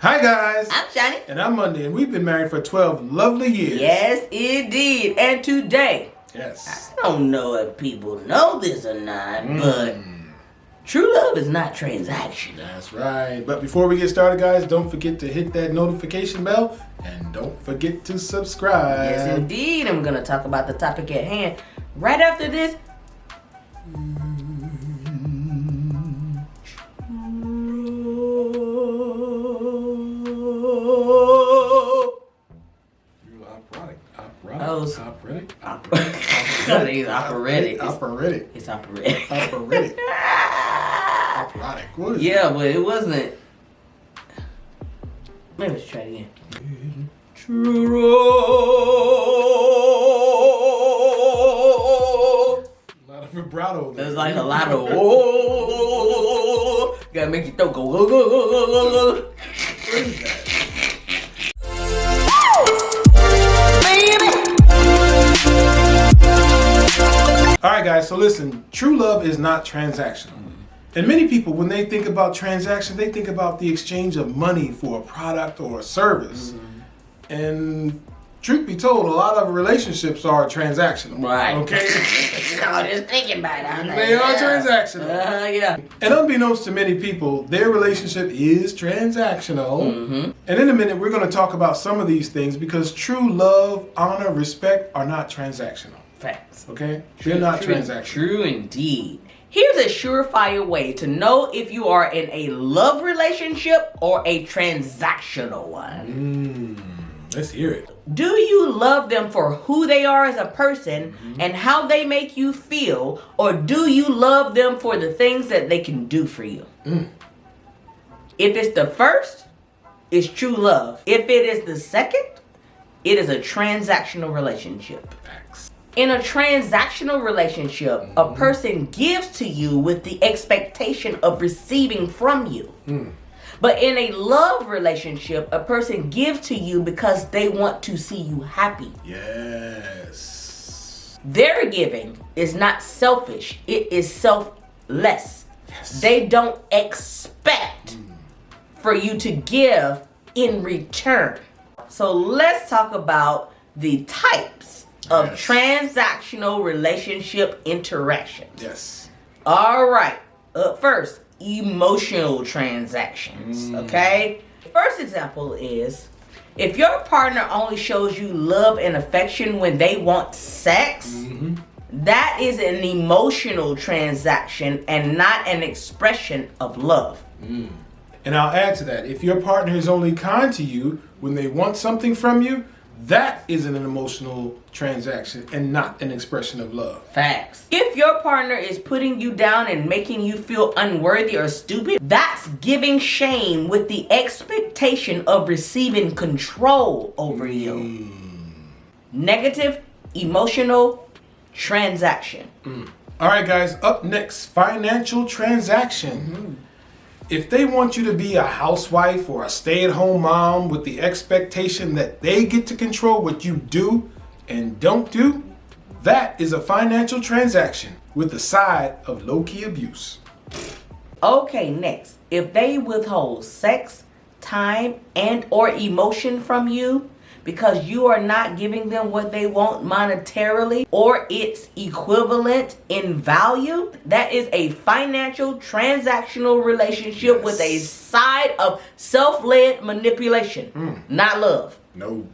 Hi guys. I'm Shauni. And I'm Mondi, and we've been married for 12 lovely years. Yes, indeed. And today, Yes. I don't know if people know this or not, but true love is not transactional. That's right. But before we get started, guys, don't forget to hit that notification bell and don't forget to subscribe. Yes, indeed. I'm going to talk about the topic at hand right after this. Operatic. Operatic. Operatic. It's operatic. Operatic. Operatic. What is Yeah, but it wasn't. Maybe let's try it again. True. A lot of vibrato. There's like a lot of gotta make your throat go. What is that? Alright guys, so listen, true love is not transactional. And many people, when they think about transaction, they think about the exchange of money for a product or a service. And truth be told, a lot of relationships are transactional. Right. Okay? I was just thinking about it. They are transactional. Yeah. And unbeknownst to many people, their relationship is transactional. And in a minute, we're going to talk about some of these things because true love, honor, respect are not transactional. Facts. Okay? They're not transactional. True indeed. Here's a surefire way to know if you are in a love relationship or a transactional one. Let's hear it. Do you love them for who they are as a person and how they make you feel, or do you love them for the things that they can do for you? If it's the first, it's true love. If it is the second, it is a transactional relationship. Facts. In a transactional relationship, a person gives to you with the expectation of receiving from you. But in a love relationship, a person gives to you because they want to see you happy. Yes. Their giving is not selfish. It is selfless. Yes. They don't expect for you to give in return. So let's talk about the types of transactional relationship interactions. Yes. All right. Up first, emotional transactions. Okay. First example is if your partner only shows you love and affection when they want sex, that is an emotional transaction and not an expression of love. And I'll add to that, if your partner is only kind to you when they want something from you, that is an emotional transaction and not an expression of love. Facts. If your partner is putting you down and making you feel unworthy or stupid, that's giving shame with the expectation of receiving control over you. Negative emotional transaction. All right, guys, up next, financial transaction. If they want you to be a housewife or a stay-at-home mom with the expectation that they get to control what you do and don't do, that is a financial transaction with a side of low-key abuse. Okay, next. If they withhold sex, time, and or emotion from you because you are not giving them what they want monetarily or its equivalent in value, that is a financial transactional relationship with a side of self-led manipulation, not love. No.